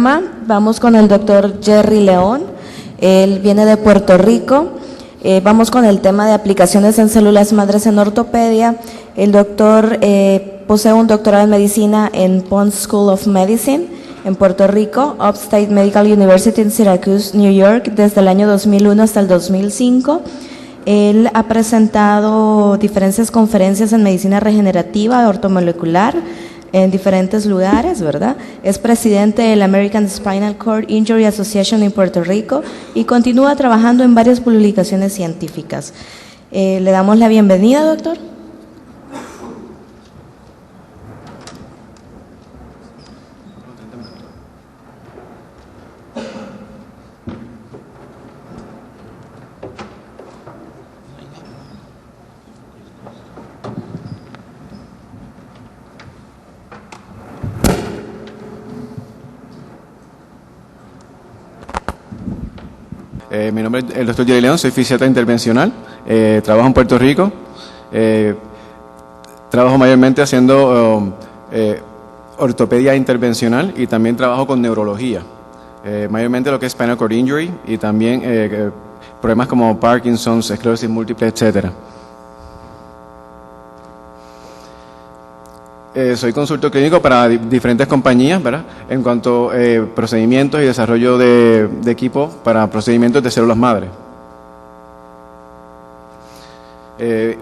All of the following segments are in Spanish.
Vamos con el doctor Jerry León, él viene de Puerto Rico. Vamos con el tema de aplicaciones en células madres en ortopedia. El doctor posee un doctorado en medicina en Pond School of Medicine en Puerto Rico, Upstate Medical University en Syracuse, New York, desde el año 2001 hasta el 2005. Él ha presentado diferentes conferencias en medicina regenerativa, ortomolecular, en diferentes lugares, ¿verdad? Es presidente de la American Spinal Cord Injury Association en Puerto Rico y continúa trabajando en varias publicaciones científicas. Le damos la bienvenida, doctor. Mi nombre es el doctor Jerry León, soy fisiatra intervencional, trabajo en Puerto Rico, trabajo mayormente haciendo ortopedia intervencional y también trabajo con neurología, mayormente lo que es spinal cord injury y también problemas como Parkinson's, esclerosis múltiple, etcétera. Soy consultor clínico para diferentes compañías, ¿verdad? En cuanto a procedimientos y desarrollo de equipo para procedimientos de células madre.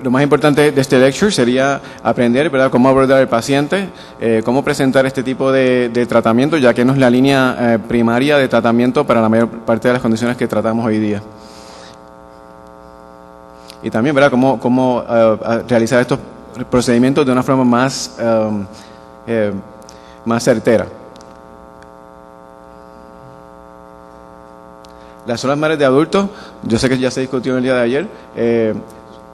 Lo más importante de este lecture sería aprender, ¿verdad?, cómo abordar al paciente, cómo presentar este tipo de tratamiento, ya que no es la línea primaria de tratamiento para la mayor parte de las condiciones que tratamos hoy día. Y también, ¿verdad?, cómo realizar estos procedimientos de una forma más certera. Las células madres de adultos, yo sé que ya se discutió en el día de ayer,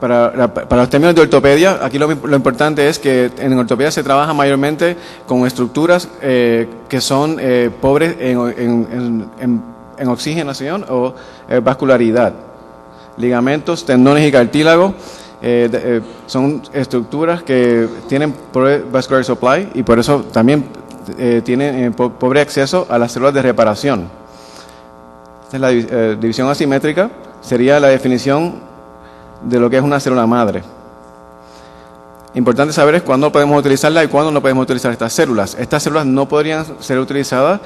para los términos de ortopedia, aquí lo importante es que en ortopedia se trabaja mayormente con estructuras que son pobres en oxigenación o vascularidad. Ligamentos, tendones y cartílagos son estructuras que tienen pobre vascular supply y por eso también tienen pobre acceso a las células de reparación. Esta es la división asimétrica, sería la definición de lo que es una célula madre. Importante saber es cuándo podemos utilizarla y cuándo no podemos utilizar estas células. Estas células no podrían ser utilizadas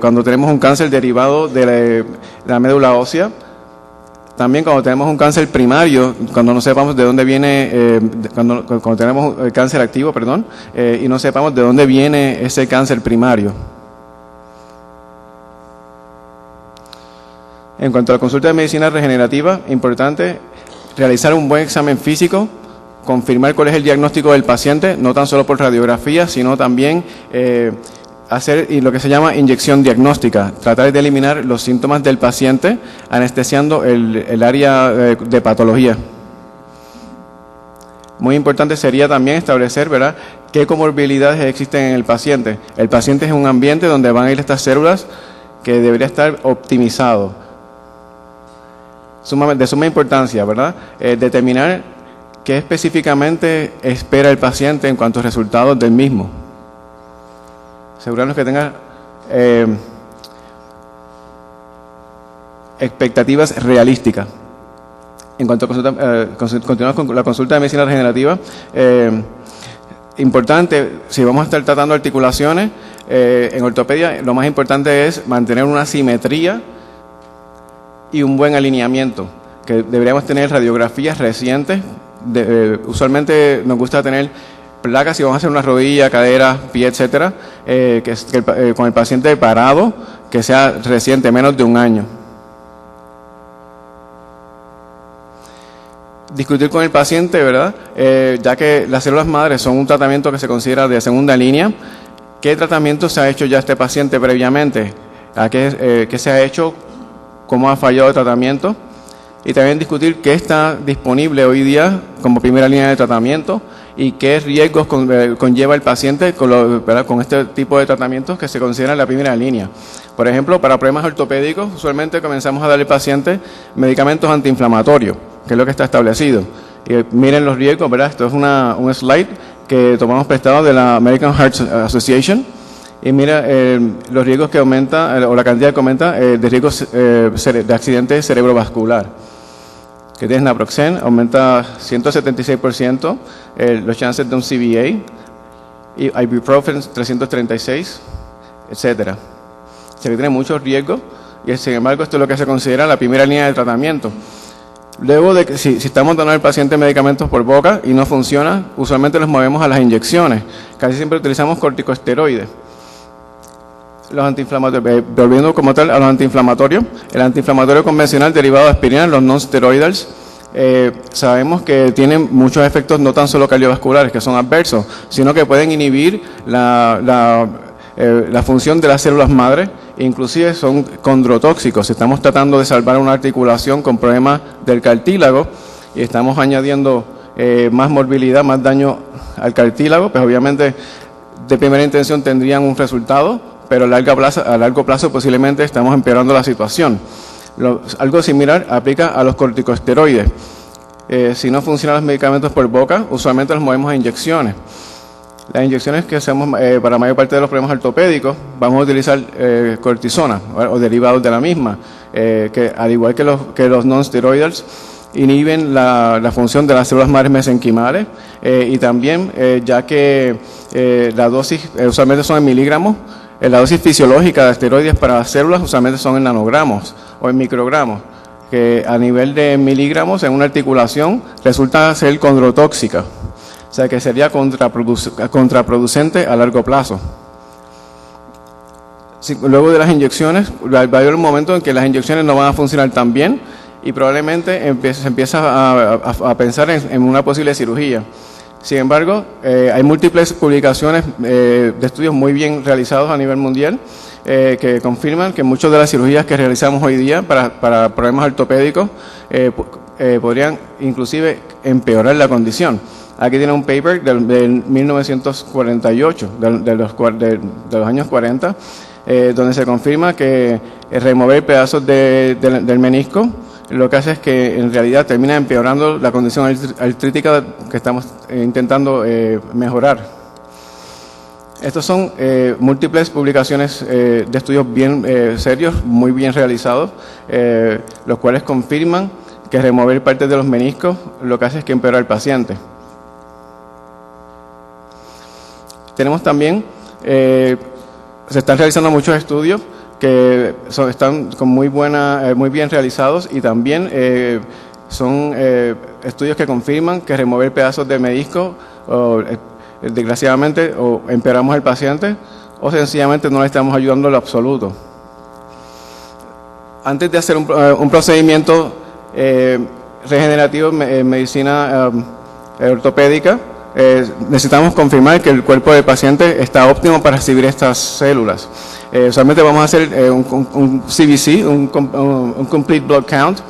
cuando tenemos un cáncer derivado de la médula ósea. También cuando tenemos un cáncer primario, cuando no sepamos de dónde viene, cuando tenemos cáncer activo, y no sepamos de dónde viene ese cáncer primario. En cuanto a la consulta de medicina regenerativa, importante realizar un buen examen físico, confirmar cuál es el diagnóstico del paciente, no tan solo por radiografía, sino también hacer lo que se llama inyección diagnóstica, tratar de eliminar los síntomas del paciente anestesiando el área de patología. Muy importante sería también establecer, ¿verdad?, qué comorbilidades existen en el paciente. El paciente es un ambiente donde van a ir estas células que debería estar optimizado. De suma importancia, ¿verdad?, determinar qué específicamente espera el paciente en cuanto a resultados del mismo. Asegurarnos que tenga expectativas realísticas. En cuanto a continuamos con la consulta de medicina regenerativa, importante, si vamos a estar tratando articulaciones, en ortopedia lo más importante es mantener una simetría y un buen alineamiento, que deberíamos tener radiografías recientes. Usualmente nos gusta tener placas si vamos a hacer una rodilla, cadera, pie, etcétera, con el paciente parado, que sea reciente, menos de un año. Discutir con el paciente, ¿verdad?, ya que las células madres son un tratamiento que se considera de segunda línea. ¿Qué tratamiento se ha hecho ya este paciente previamente? ¿Qué se ha hecho? ¿Cómo ha fallado el tratamiento? Y también discutir qué está disponible hoy día como primera línea de tratamiento y qué riesgos conlleva el paciente con este tipo de tratamientos que se consideran la primera línea. Por ejemplo, para problemas ortopédicos, usualmente comenzamos a darle al paciente medicamentos antiinflamatorios, que es lo que está establecido. Y miren los riesgos, ¿verdad? Esto es un slide que tomamos prestado de la American Heart Association. Y mira, los riesgos que aumenta, o la cantidad que aumenta de riesgos de accidente cerebrovascular. Que tienes naproxen, aumenta 176% los chances de un CVA, y ibuprofen 336, etcétera. O sea que tiene muchos riesgos, y sin embargo esto es lo que se considera la primera línea de tratamiento. Luego de que si estamos dando al paciente medicamentos por boca y no funciona, usualmente los movemos a las inyecciones. Casi siempre utilizamos corticosteroides. Los antiinflamatorios, volviendo como tal a los antiinflamatorios, el antiinflamatorio convencional derivado de aspirina, los non-steroidals, sabemos que tienen muchos efectos no tan solo cardiovasculares, que son adversos, sino que pueden inhibir la función de las células madre, inclusive son condrotóxicos. Estamos tratando de salvar una articulación con problemas del cartílago y estamos añadiendo más morbilidad, más daño al cartílago, pues obviamente de primera intención tendrían un resultado, pero a largo plazo posiblemente estamos empeorando la situación. Algo similar aplica a los corticosteroides. Si no funcionan los medicamentos por boca, usualmente los movemos a inyecciones. Las inyecciones que hacemos para la mayor parte de los problemas ortopédicos, vamos a utilizar cortisona o derivados de la misma, que al igual que los non-steroidals, inhiben la función de las células madres mesenquimales, y también, ya que la dosis usualmente son en miligramos, la dosis fisiológica de esteroides para las células usualmente son en nanogramos o en microgramos, que a nivel de miligramos en una articulación resulta ser condrotóxica, o sea que sería contraproducente a largo plazo. Luego de las inyecciones, va a haber un momento en que las inyecciones no van a funcionar tan bien y probablemente se empieza a pensar en una posible cirugía. Sin embargo, hay múltiples publicaciones de estudios muy bien realizados a nivel mundial que confirman que muchas de las cirugías que realizamos hoy día para problemas ortopédicos podrían inclusive empeorar la condición. Aquí tiene un paper del 1948, de los años 40, donde se confirma que remover pedazos del menisco lo que hace es que en realidad termina empeorando la condición artrítica que estamos intentando mejorar. Estos son múltiples publicaciones de estudios bien serios, muy bien realizados, los cuales confirman que remover parte de los meniscos lo que hace es que empeora al paciente. Tenemos también, se están realizando muchos estudios que están con muy bien realizados, y también son estudios que confirman que remover pedazos de menisco desgraciadamente o empeoramos al paciente o sencillamente no le estamos ayudando en lo absoluto. Antes de hacer un procedimiento regenerativo en medicina ortopédica, necesitamos confirmar que el cuerpo del paciente está óptimo para recibir estas células. Usualmente vamos a hacer un CBC, un Complete Blood Count.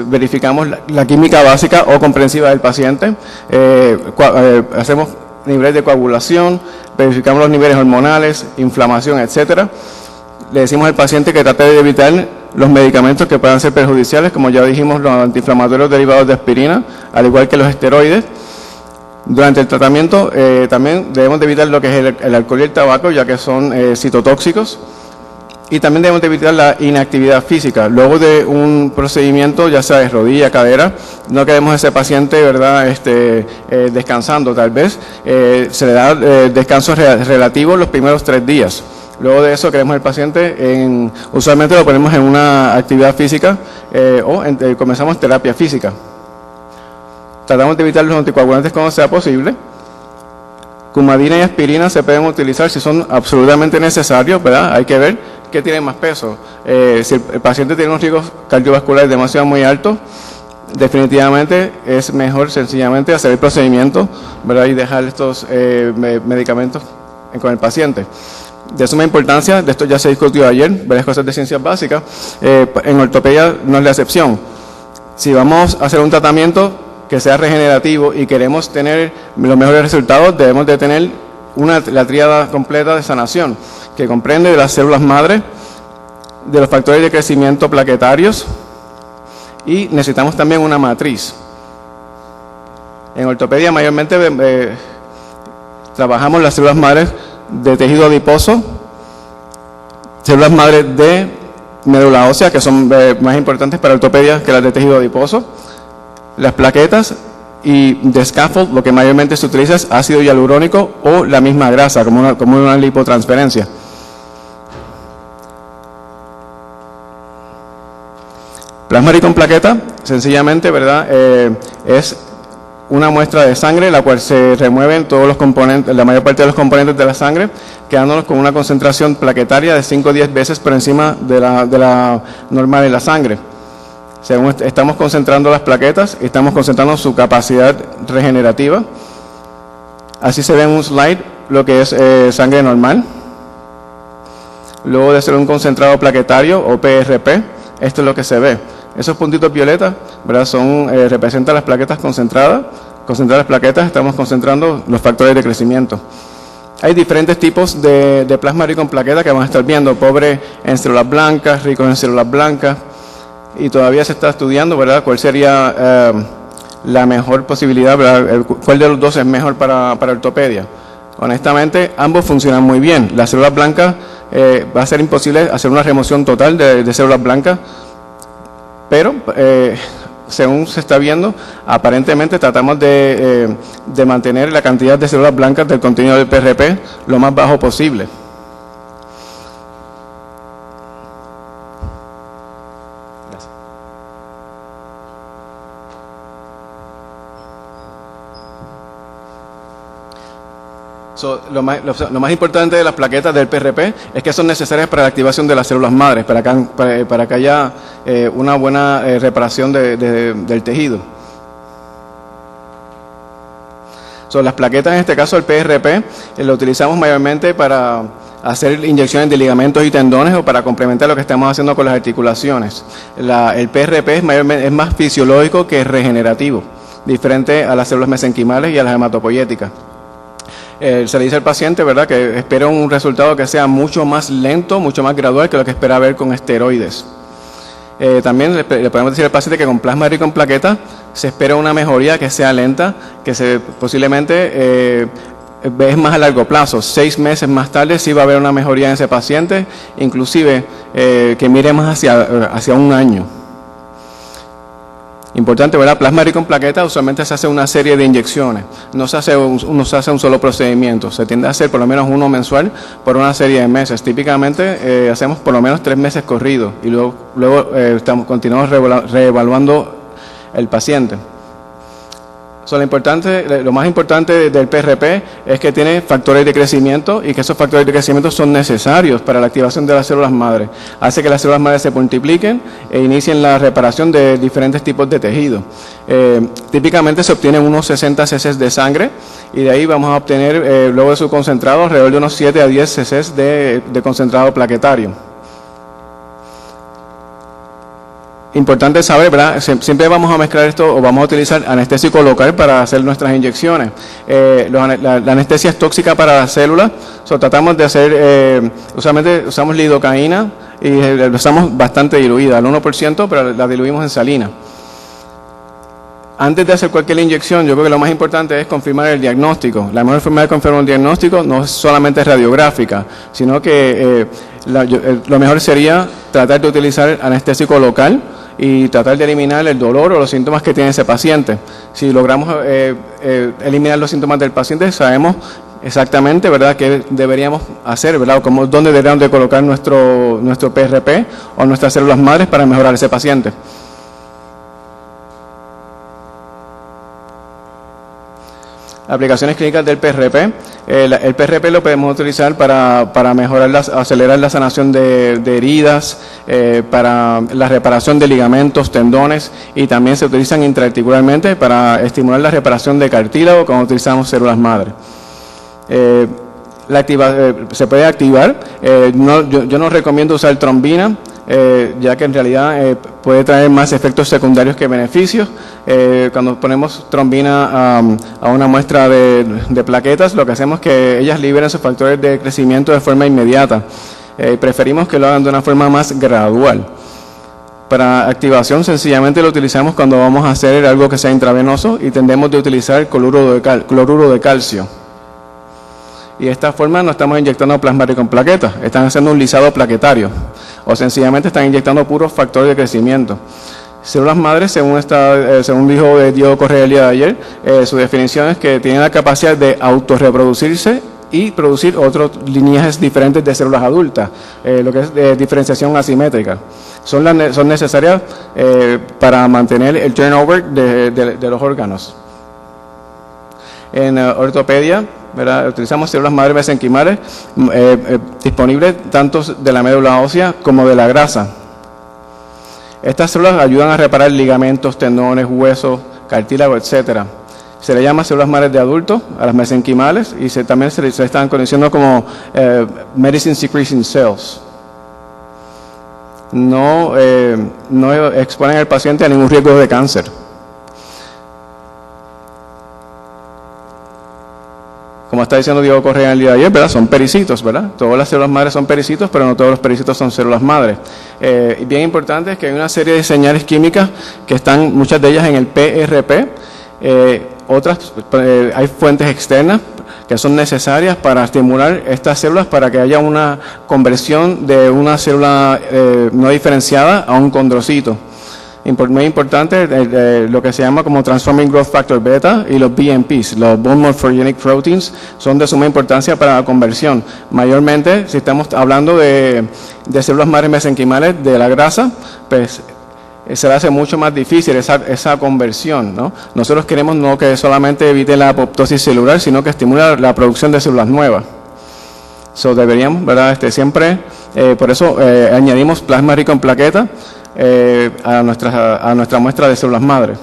Verificamos la química básica o comprensiva del paciente, hacemos niveles de coagulación, verificamos los niveles hormonales, inflamación, etcétera. Le decimos al paciente que trate de evitar los medicamentos que puedan ser perjudiciales, como ya dijimos, los antiinflamatorios derivados de aspirina, al igual que los esteroides. Durante el tratamiento también debemos de evitar lo que es el alcohol y el tabaco, ya que son citotóxicos, y también debemos de evitar la inactividad física. Luego de un procedimiento, ya sea de rodilla, cadera, no queremos a ese paciente, ¿verdad?, descansando tal vez. Se le da descanso relativo los primeros 3 días. Luego de eso queremos al paciente, usualmente lo ponemos en una actividad física o comenzamos terapia física. Tratamos de evitar los anticoagulantes cuando sea posible. Coumadina y aspirina se pueden utilizar si son absolutamente necesarios, ¿verdad? Hay que ver qué tiene más peso. Si el paciente tiene unos riesgos cardiovasculares demasiado muy altos, definitivamente es mejor sencillamente hacer el procedimiento, ¿verdad?, y dejar estos medicamentos con el paciente. De suma importancia, de esto ya se discutió ayer, varias cosas de ciencias básicas, en ortopedia no es la excepción. Si vamos a hacer un tratamiento que sea regenerativo y queremos tener los mejores resultados, debemos de tener la tríada completa de sanación, que comprende de las células madre, de los factores de crecimiento plaquetarios, y necesitamos también una matriz. En ortopedia mayormente trabajamos las células madres de tejido adiposo, células madre de médula ósea, que son más importantes para ortopedia que las de tejido adiposo, las plaquetas, y de scaffold lo que mayormente se utiliza es ácido hialurónico o la misma grasa, como una lipotransferencia. Plasma rico en plaqueta, sencillamente, ¿verdad? Es una muestra de sangre, la cual se remueven todos los componentes, la mayor parte de los componentes de la sangre, quedándonos con una concentración plaquetaria de 5 o 10 veces por encima de la normal de la sangre. Según estamos concentrando las plaquetas, estamos concentrando su capacidad regenerativa. Así se ve en un slide lo que es sangre normal. Luego de hacer un concentrado plaquetario o PRP, esto es lo que se ve. Esos puntitos violetas, ¿verdad? Representan las plaquetas concentradas. Concentradas las plaquetas, estamos concentrando los factores de crecimiento. Hay diferentes tipos de plasma rico en plaquetas que vamos a estar viendo. Pobre en células blancas, rico en células blancas. Y todavía se está estudiando, ¿verdad?, cuál sería la mejor posibilidad, ¿verdad? Cuál de los dos es mejor para ortopedia. Honestamente, ambos funcionan muy bien. Las células blancas, va a ser imposible hacer una remoción total de células blancas, pero según se está viendo, aparentemente tratamos de mantener la cantidad de células blancas del contenido del PRP lo más bajo posible. Lo más importante de las plaquetas del PRP es que son necesarias para la activación de las células madres, para que haya una buena reparación del tejido. Las plaquetas, en este caso el PRP, lo utilizamos mayormente para hacer inyecciones de ligamentos y tendones o para complementar lo que estamos haciendo con las articulaciones. El PRP es más fisiológico que regenerativo, diferente a las células mesenquimales y a las hematopoyéticas. Se le dice al paciente, ¿verdad?, que espera un resultado que sea mucho más lento, mucho más gradual que lo que espera ver con esteroides. También le podemos decir al paciente que con plasma rico en plaquetas se espera una mejoría que sea lenta, que posiblemente es más a largo plazo. 6 meses más tarde sí va a haber una mejoría en ese paciente, inclusive que mire más hacia un año. Importante, ¿verdad? Plasma rico en plaquetas usualmente se hace una serie de inyecciones, no se hace un solo procedimiento, se tiende a hacer por lo menos uno mensual por una serie de meses. Típicamente hacemos por lo menos 3 meses corridos y luego continuamos reevaluando el paciente. Lo más importante del PRP es que tiene factores de crecimiento y que esos factores de crecimiento son necesarios para la activación de las células madre. Hace que las células madre se multipliquen e inicien la reparación de diferentes tipos de tejido. Típicamente se obtienen unos 60 cc de sangre y de ahí vamos a obtener, luego de su concentrado, alrededor de unos 7 a 10 cc de concentrado plaquetario. Importante saber, ¿verdad? Siempre vamos a mezclar esto o vamos a utilizar anestésico local para hacer nuestras inyecciones. La anestesia es tóxica para las células, tratamos de hacer, usualmente usamos lidocaína y la usamos bastante diluida, al 1%, pero la diluimos en salina. Antes de hacer cualquier inyección, yo creo que lo más importante es confirmar el diagnóstico. La mejor forma de confirmar un diagnóstico no es solamente radiográfica, sino que lo mejor sería tratar de utilizar anestésico local y tratar de eliminar el dolor o los síntomas que tiene ese paciente. Si logramos eliminar los síntomas del paciente, sabemos exactamente, ¿verdad?, qué deberíamos hacer, ¿verdad?, o dónde deberíamos de colocar nuestro PRP o nuestras células madres para mejorar ese paciente. Aplicaciones clínicas del PRP. El PRP lo podemos utilizar para mejorar, acelerar la sanación de heridas, para la reparación de ligamentos, tendones, y también se utilizan intraarticularmente para estimular la reparación de cartílago cuando utilizamos células madre. Se puede activar. Yo no recomiendo usar trombina, ya que en realidad puede traer más efectos secundarios que beneficios. Cuando ponemos trombina a una muestra de plaquetas, lo que hacemos es que ellas liberen sus factores de crecimiento de forma inmediata. Preferimos que lo hagan de una forma más gradual. Para activación, sencillamente lo utilizamos cuando vamos a hacer algo que sea intravenoso y tendemos de utilizar cloruro de calcio. Y de esta forma no estamos inyectando plasma rico en plaquetas, están haciendo un lisado plaquetario o sencillamente están inyectando puros factores de crecimiento. Células madres, según dijo Diego Correa el día de ayer, su definición es que tienen la capacidad de autorreproducirse y producir otros linajes diferentes de células adultas, lo que es diferenciación asimétrica. Son necesarias para mantener el turnover de los órganos. En ortopedia, ¿verdad?, utilizamos células madres mesenquimales disponibles tanto de la médula ósea como de la grasa. Estas células ayudan a reparar ligamentos, tendones, huesos, cartílago, etcétera. Se le llama células madres de adultos a las mesenquimales y también se están conociendo como medicine secreting cells. No exponen al paciente a ningún riesgo de cáncer. Como está diciendo Diego Correa el día de ayer, ¿verdad?, son pericitos, ¿verdad? Todas las células madres son pericitos, pero no todos los pericitos son células madres. Y bien importante es que hay una serie de señales químicas que están, muchas de ellas en el PRP, otras hay fuentes externas que son necesarias para estimular estas células para que haya una conversión de una célula no diferenciada a un condrocito. Muy importante, lo que se llama como Transforming Growth Factor Beta y los BMPs, los Bone Morphogenic Proteins, son de suma importancia para la conversión. Mayormente, si estamos hablando de células madres mesenquimales de la grasa, pues se le hace mucho más difícil esa conversión, ¿no? Nosotros queremos no que solamente evite la apoptosis celular, sino que estimule la producción de células nuevas. Deberíamos, ¿verdad?, siempre, por eso añadimos plasma rico en plaquetas a nuestra muestra de células madres.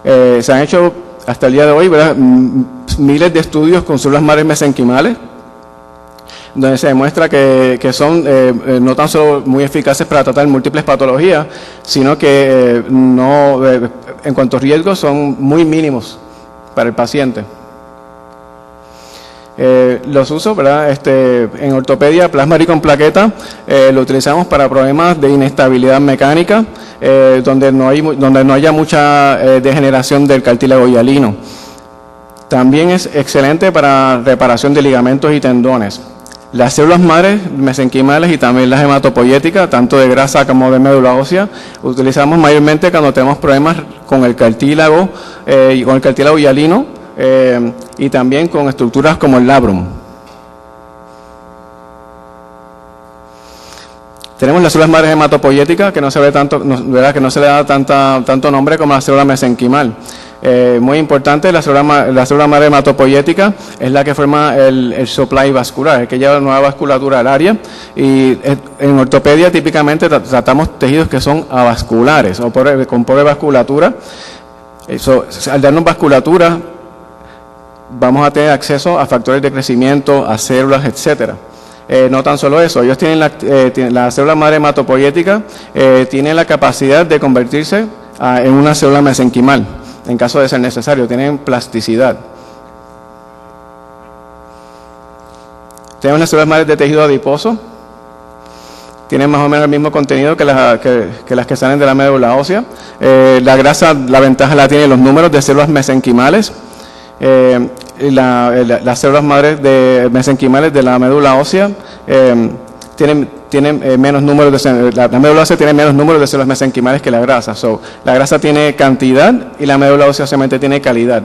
Se han hecho hasta el día de hoy, ¿verdad?, miles de estudios con células madres mesenquimales, donde se demuestra que son no tan solo muy eficaces para tratar múltiples patologías, sino que en cuanto a riesgos son muy mínimos para el paciente. Los usos, ¿verdad?, en ortopedia, plasma rico en plaqueta, lo utilizamos para problemas de inestabilidad mecánica, donde no haya mucha degeneración del cartílago hialino. También es excelente para reparación de ligamentos y tendones. Las células madres mesenquimales y también las hematopoyéticas, tanto de grasa como de médula ósea, utilizamos mayormente cuando tenemos problemas con el cartílago y con el cartílago hialino, y también con estructuras como el labrum. Tenemos las células madres hematopoyéticas, que no se ve tanto, ¿verdad?, que no se le da tanto nombre como la célula mesenquimal. Muy importante, la célula madre hematopoyética es la que forma el supply vascular, el que lleva nueva vasculatura al área, y en ortopedia típicamente tratamos tejidos que son avasculares o con pobre vasculatura. Al darnos vasculatura vamos a tener acceso a factores de crecimiento, a células, etcétera. No tan solo eso, ellos tienen la célula madre hematopoyética, tiene la capacidad de convertirse en una célula mesenquimal, en caso de ser necesario, tienen plasticidad. Tenemos las células madres de tejido adiposo, tienen más o menos el mismo contenido que las que salen de la médula ósea. La grasa, la ventaja la tienen los números de células mesenquimales. Las células madres mesenquimales de la médula ósea tienen menos números la médula ósea tiene menos números de células mesenquimales que la grasa. La grasa tiene cantidad y la médula ósea solamente tiene calidad.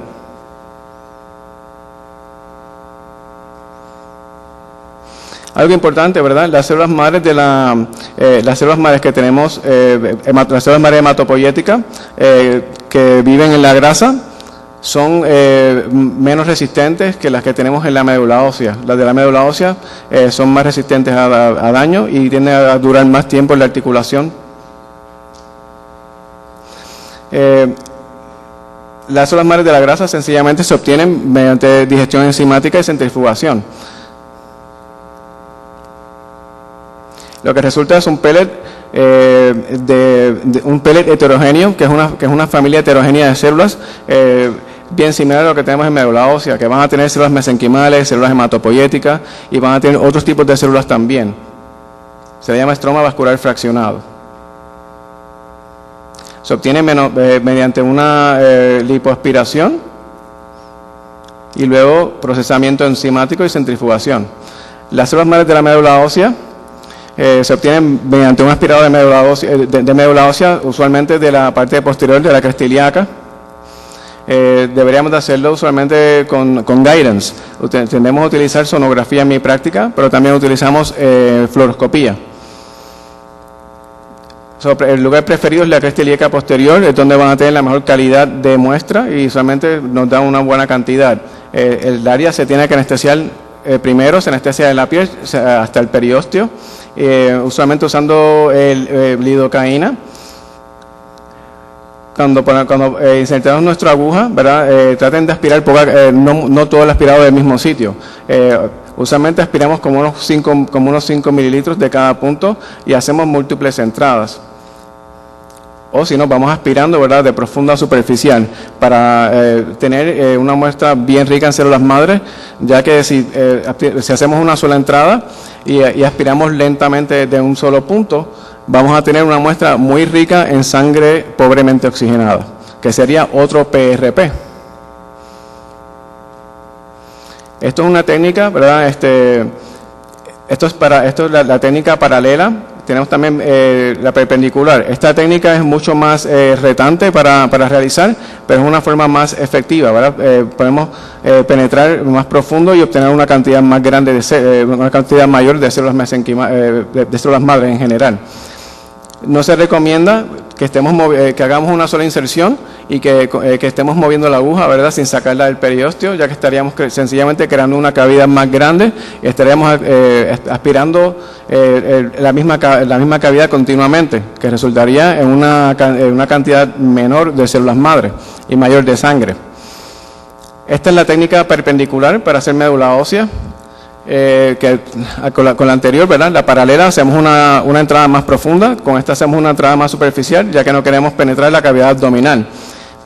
Algo importante, ¿verdad? Las células madres las células madres que tenemos, las células madres hematopoyéticas que viven en la grasa, son menos resistentes que las que tenemos en la médula ósea. Las de la médula ósea son más resistentes a daño y tienden a durar más tiempo en la articulación. Las células madres de la grasa sencillamente se obtienen mediante digestión enzimática y centrifugación. Lo que resulta es un pellet un pellet heterogéneo, que es una familia heterogénea de células, bien similar a lo que tenemos en médula ósea, que van a tener células mesenquimales, células hematopoyéticas y van a tener otros tipos de células también. Se le llama estroma vascular fraccionado. Se obtiene mediante una lipoaspiración y luego procesamiento enzimático y centrifugación. Las células madres de la médula ósea se obtienen mediante un aspirado de médula ósea, usualmente de la parte posterior de la cresta ilíaca. Deberíamos de hacerlo usualmente con guidance. Tendemos a utilizar sonografía en mi práctica, pero también utilizamos fluoroscopía. El lugar preferido es la cresta ilíaca posterior, es donde van a tener la mejor calidad de muestra y usualmente nos da una buena cantidad. El área se tiene que anestesiar primero, se anestesia en la piel hasta el periósteo, usualmente usando lidocaína. Cuando insertamos nuestra aguja, ¿verdad? Traten de aspirar no todo el aspirado del mismo sitio. Usualmente aspiramos como unos 5 mililitros de cada punto y hacemos múltiples entradas. O si no, vamos aspirando, ¿verdad?, de profunda a superficial para tener una muestra bien rica en células madres, ya que si hacemos una sola entrada y aspiramos lentamente de un solo punto, vamos a tener una muestra muy rica en sangre pobremente oxigenada, que sería otro PRP. Esto es una técnica, ¿verdad? Esto es la técnica paralela. Tenemos también la perpendicular. Esta técnica es mucho más retante para realizar, pero es una forma más efectiva, ¿verdad? Podemos penetrar más profundo y obtener una cantidad más grande una cantidad mayor de células de células madres en general. No se recomienda que hagamos una sola inserción y que estemos moviendo la aguja, ¿verdad?, sin sacarla del periósteo, ya que estaríamos sencillamente creando una cavidad más grande y estaríamos aspirando la misma cavidad continuamente, que resultaría en una cantidad menor de células madre y mayor de sangre. Esta es la técnica perpendicular para hacer médula ósea. Con la anterior, ¿verdad?, la paralela, hacemos una entrada más profunda. Con esta hacemos una entrada más superficial, ya que no queremos penetrar la cavidad abdominal.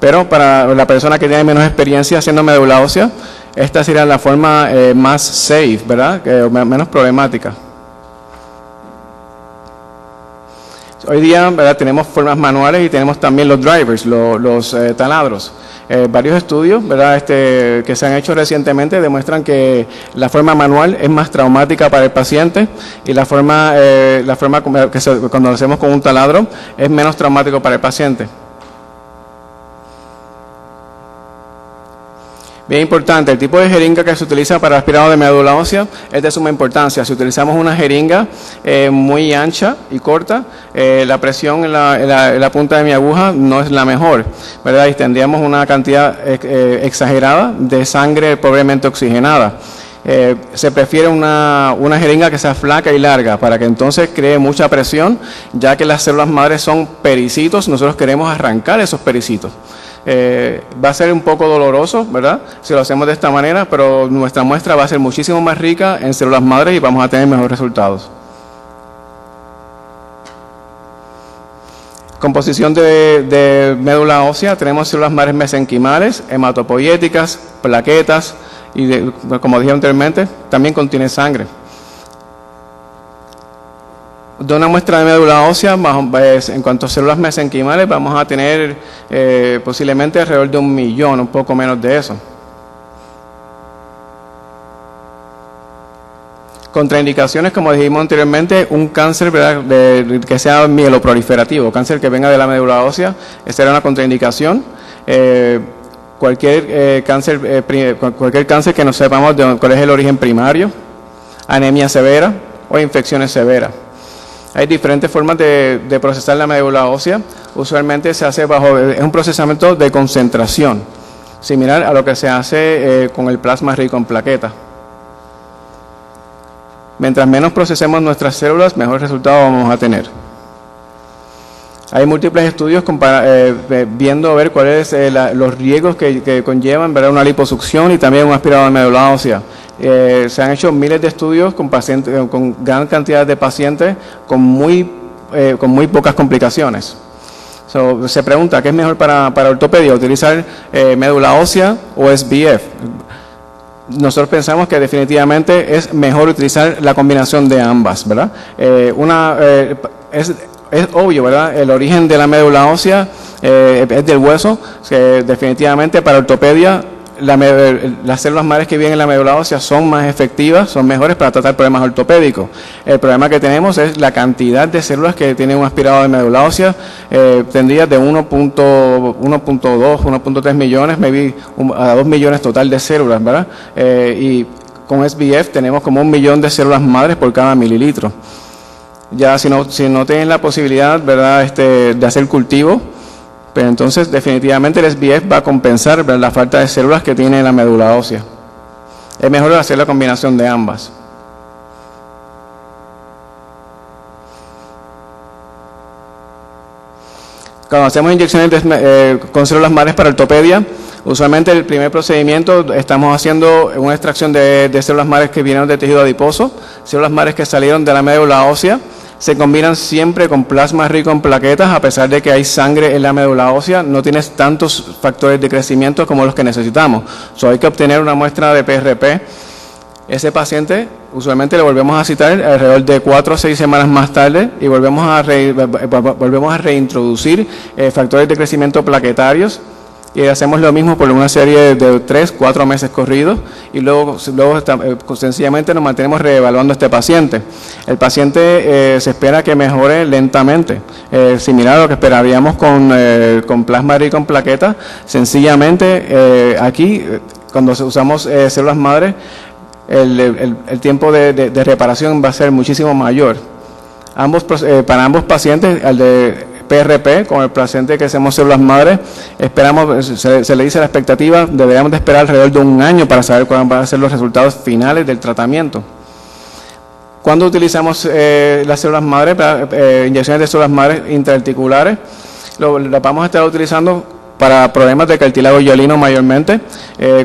Pero para la persona que tiene menos experiencia haciendo médula ósea, esta sería la forma más safe, ¿verdad?, menos problemática. Hoy día, ¿verdad?, tenemos formas manuales y tenemos también los drivers, los taladros. Varios estudios, ¿verdad?, que se han hecho recientemente demuestran que la forma manual es más traumática para el paciente y la forma cuando lo hacemos con un taladro es menos traumático para el paciente. Bien importante, el tipo de jeringa que se utiliza para aspirado de médula ósea es de suma importancia. Si utilizamos una jeringa muy ancha y corta, la presión en la punta de mi aguja no es la mejor, ¿verdad? Y tendríamos una cantidad exagerada de sangre pobremente oxigenada. Se prefiere una jeringa que sea flaca y larga para que entonces cree mucha presión, ya que las células madres son pericitos, nosotros queremos arrancar esos pericitos. Va a ser un poco doloroso, ¿verdad?, si lo hacemos de esta manera, pero nuestra muestra va a ser muchísimo más rica en células madres y vamos a tener mejores resultados. Composición de médula ósea: tenemos células madres mesenquimales, hematopoyéticas, plaquetas y, como dije anteriormente, también contiene sangre. De una muestra de médula ósea, en cuanto a células mesenquimales, vamos a tener posiblemente alrededor de 1 millón, un poco menos de eso. Contraindicaciones, como dijimos anteriormente, un cáncer, ¿verdad?, que sea mieloproliferativo, cáncer que venga de la médula ósea, esa será una contraindicación. Cualquier cáncer que no sepamos cuál es el origen primario, anemia severa o infecciones severas. Hay diferentes formas de procesar la médula ósea. Usualmente se hace es un procesamiento de concentración, similar a lo que se hace con el plasma rico en plaquetas. Mientras menos procesemos nuestras células, mejor resultado vamos a tener. Hay múltiples estudios viendo a ver cuáles los riesgos que conllevan, ¿verdad?, una liposucción y también un aspirado de médula ósea. Se han hecho miles de estudios con gran cantidad de pacientes con muy pocas complicaciones. Se pregunta, ¿qué es mejor para ortopedia? ¿Utilizar médula ósea o SBF? Nosotros pensamos que definitivamente es mejor utilizar la combinación de ambas, ¿verdad? Es obvio, ¿verdad? El origen de la médula ósea es del hueso, que definitivamente para ortopedia las células madres que viven en la médula ósea son más efectivas, son mejores para tratar problemas ortopédicos. El problema que tenemos es la cantidad de células que tienen un aspirado de médula ósea, tendría de 1.2, 1.3 millones, maybe a 2 millones total de células, ¿verdad? Y con SBF tenemos como 1 millón de células madres por cada mililitro. Ya si no tienen la posibilidad, ¿verdad?, de hacer cultivo, pero entonces definitivamente el SBF va a compensar, ¿verdad?, la falta de células que tiene la médula ósea. Es mejor hacer la combinación de ambas. Cuando hacemos inyecciones con células madres para ortopedia, usualmente el primer procedimiento estamos haciendo una extracción de células madres que vienen de tejido adiposo, células madres que salieron de la médula ósea. Se combinan siempre con plasma rico en plaquetas, a pesar de que hay sangre en la médula ósea, no tienes tantos factores de crecimiento como los que necesitamos. Hay que obtener una muestra de PRP. Ese paciente usualmente le volvemos a citar alrededor de 4 o 6 semanas más tarde y volvemos a reintroducir factores de crecimiento plaquetarios. Y hacemos lo mismo por una serie de 3 o 4 meses corridos y luego sencillamente nos mantenemos reevaluando a este paciente. El paciente se espera que mejore lentamente, similar a lo que esperaríamos con plasma rico en plaquetas. Sencillamente aquí, cuando usamos células madres, el tiempo de reparación va a ser muchísimo mayor. Para ambos pacientes, al de PRP, con el paciente que hacemos células madres, esperamos, se le dice la expectativa, deberíamos de esperar alrededor de 1 año para saber cuáles van a ser los resultados finales del tratamiento. Cuando utilizamos las células madres, inyecciones de células madres intraarticulares, las vamos a estar utilizando para problemas de cartílago hialino mayormente.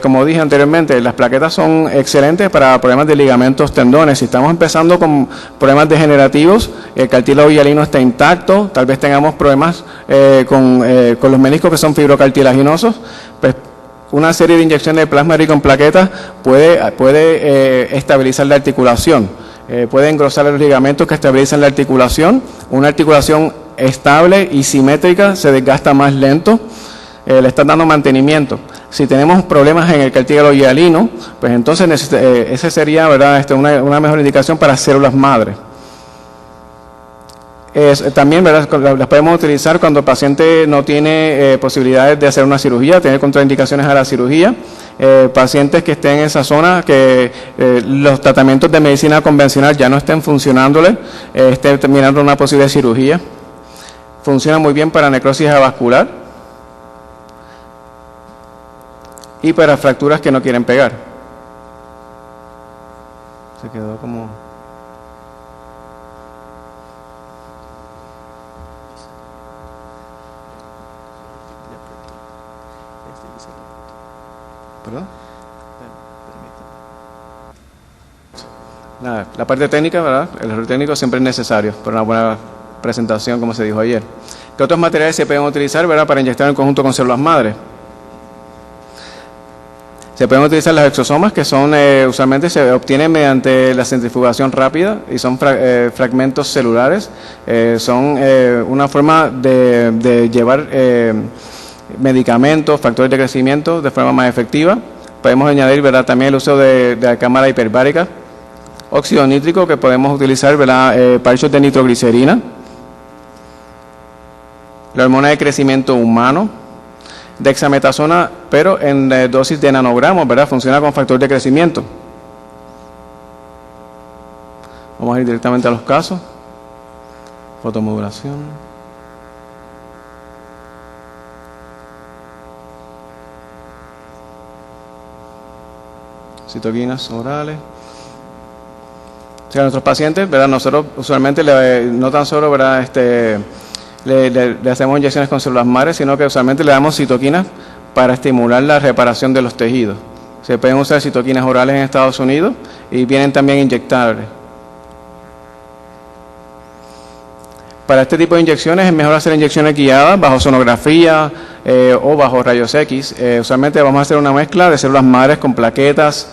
Como dije anteriormente, las plaquetas son excelentes para problemas de ligamentos, tendones. Si estamos empezando con problemas degenerativos, el cartílago hialino está intacto, tal vez tengamos problemas con los meniscos que son fibrocartilaginosos, pues una serie de inyecciones de plasma rico en plaquetas puede estabilizar la articulación, puede engrosar los ligamentos que estabilizan la articulación. Una articulación estable y simétrica se desgasta más lento. Le están dando mantenimiento. Si tenemos problemas en el cartílago hialino, pues entonces ese sería, ¿verdad?, una mejor indicación para células madres. También, ¿verdad?, las podemos utilizar cuando el paciente no tiene posibilidades de hacer una cirugía, tiene contraindicaciones a la cirugía. Pacientes que estén en esa zona, que los tratamientos de medicina convencional ya no estén funcionándole, estén terminando una posible cirugía. Funciona muy bien para necrosis avascular y para fracturas que no quieren pegar. Se quedó como... ¿Perdón? Nada, la parte técnica, ¿verdad? El error técnico siempre es necesario para una buena presentación, como se dijo ayer. ¿Qué otros materiales se pueden utilizar, ¿verdad?, para inyectar en conjunto con células madres? Se pueden utilizar los exosomas, que son usualmente se obtienen mediante la centrifugación rápida y son fragmentos celulares. Son una forma de llevar medicamentos, factores de crecimiento de forma más efectiva. Podemos añadir, ¿verdad?, también el uso de la cámara hiperbárica. Óxido nítrico, que podemos utilizar, ¿verdad?, parchos de nitroglicerina. La hormona de crecimiento humano. Dexametasona, pero en dosis de nanogramos, ¿verdad? Funciona con factor de crecimiento. Vamos a ir directamente a los casos. Fotomodulación. Citoquinas orales. O sea, a nuestros pacientes, ¿verdad?, nosotros usualmente no tan solo, ¿verdad?, le hacemos inyecciones con células madres, sino que usualmente le damos citoquinas para estimular la reparación de los tejidos. Se pueden usar citoquinas orales en Estados Unidos y vienen también inyectables. Para este tipo de inyecciones es mejor hacer inyecciones guiadas bajo sonografía o bajo rayos X. Usualmente vamos a hacer una mezcla de células madres con plaquetas.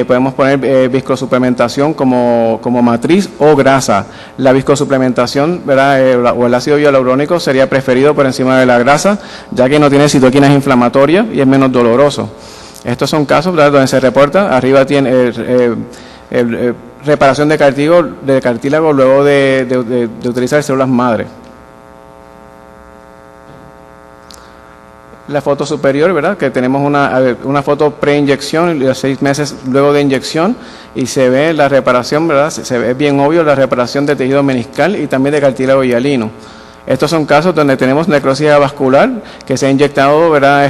Podemos poner viscosuplementación como matriz o grasa. La viscosuplementación, ¿verdad?, o el ácido hialurónico sería preferido por encima de la grasa, ya que no tiene citoquinas inflamatorias y es menos doloroso. Estos son casos, ¿verdad?, donde se reporta, arriba tiene reparación de cartílago luego de utilizar células madre. La foto superior, ¿verdad?, que tenemos una foto preinyección y los 6 meses luego de inyección, y se ve la reparación, ¿verdad?, se ve bien obvio la reparación de tejido meniscal y también de cartílago hialino. Estos son casos donde tenemos necrosis vascular que se ha inyectado, ¿verdad?,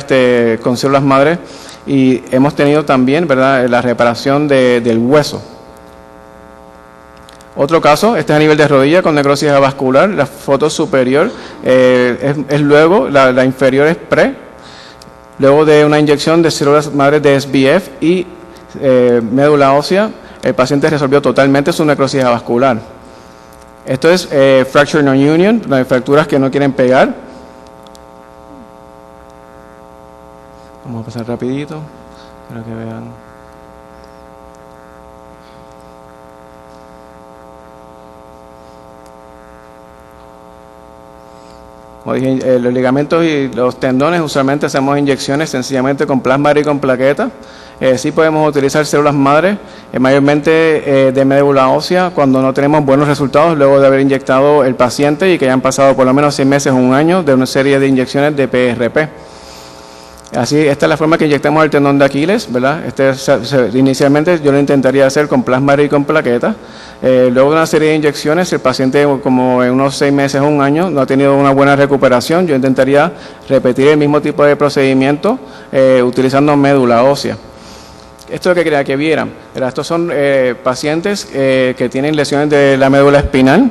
con células madre, y hemos tenido también, ¿verdad?, la reparación del hueso. Otro caso, este es a nivel de rodilla con necrosis vascular. La foto superior es luego, la inferior es luego de una inyección de células madres de SBF y médula ósea, el paciente resolvió totalmente su necrosis vascular. Esto es fracture non-union, las fracturas que no quieren pegar. Vamos a pasar rapidito para que vean. Como dije, los ligamentos y los tendones usualmente hacemos inyecciones sencillamente con plasma y con plaquetas. Sí podemos utilizar células madre, mayormente de médula ósea, cuando no tenemos buenos resultados luego de haber inyectado el paciente y que hayan pasado por lo menos 6 meses o un año de una serie de inyecciones de PRP. Así, esta es la forma que inyectamos el tendón de Aquiles, ¿verdad? Inicialmente yo lo intentaría hacer con plasma y con plaquetas. Luego de una serie de inyecciones, el paciente como en unos 6 meses o un año no ha tenido una buena recuperación, yo intentaría repetir el mismo tipo de procedimiento utilizando médula ósea. Esto es lo que quería que vieran. Estos son pacientes que tienen lesiones de la médula espinal.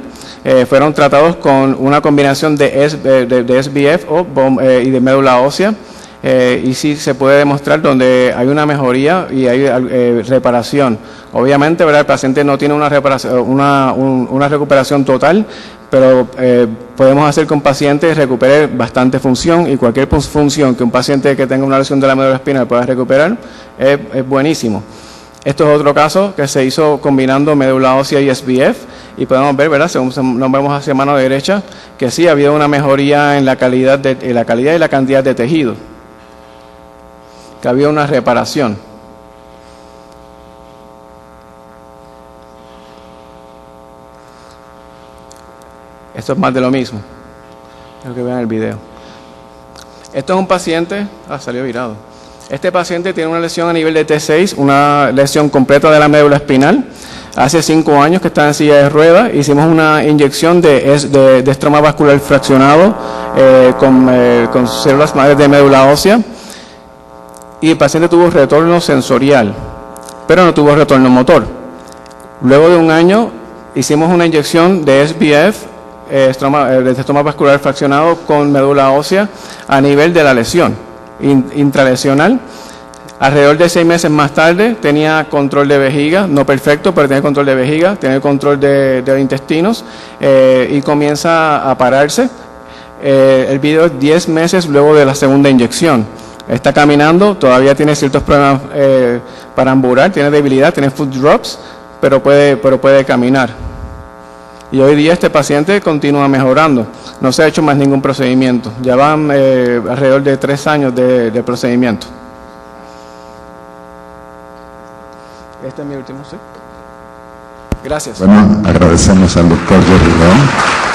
Fueron tratados con una combinación de SBF y de médula ósea. Y sí se puede demostrar donde hay una mejoría y hay reparación. Obviamente, ¿verdad?, el paciente no tiene una recuperación total, pero podemos hacer que un paciente recupere bastante función, y cualquier función que un paciente que tenga una lesión de la médula espinal pueda recuperar es buenísimo. Esto es otro caso que se hizo combinando médula ósea y SBF, y podemos ver, ¿verdad?, según nos vemos hacia mano derecha, que sí ha habido una mejoría en la calidad y la cantidad de tejido, que había una reparación. Esto es más de lo mismo. Quiero que vean el video. Esto es un paciente, salió virado. Este paciente tiene una lesión a nivel de T6, una lesión completa de la médula espinal. Hace 5 años que está en silla de ruedas. Hicimos una inyección de estroma vascular fraccionado con células madres de médula ósea. Y el paciente tuvo retorno sensorial, pero no tuvo retorno motor. Luego de un año hicimos una inyección de SBF, de estroma vascular fraccionado con médula ósea a nivel de la lesión intralesional. Alrededor de 6 meses más tarde tenía control de vejiga, no perfecto, pero tenía control de vejiga, tenía control de los intestinos y comienza a pararse. El video es 10 meses luego de la segunda inyección. Está caminando, todavía tiene ciertos problemas para ambular, tiene debilidad, tiene foot drops, pero puede caminar. Y hoy día este paciente continúa mejorando. No se ha hecho más ningún procedimiento. Ya van alrededor de 3 años de procedimiento. Este es mi último, ¿sí? Gracias. Bueno, agradecemos al doctor Jerry León.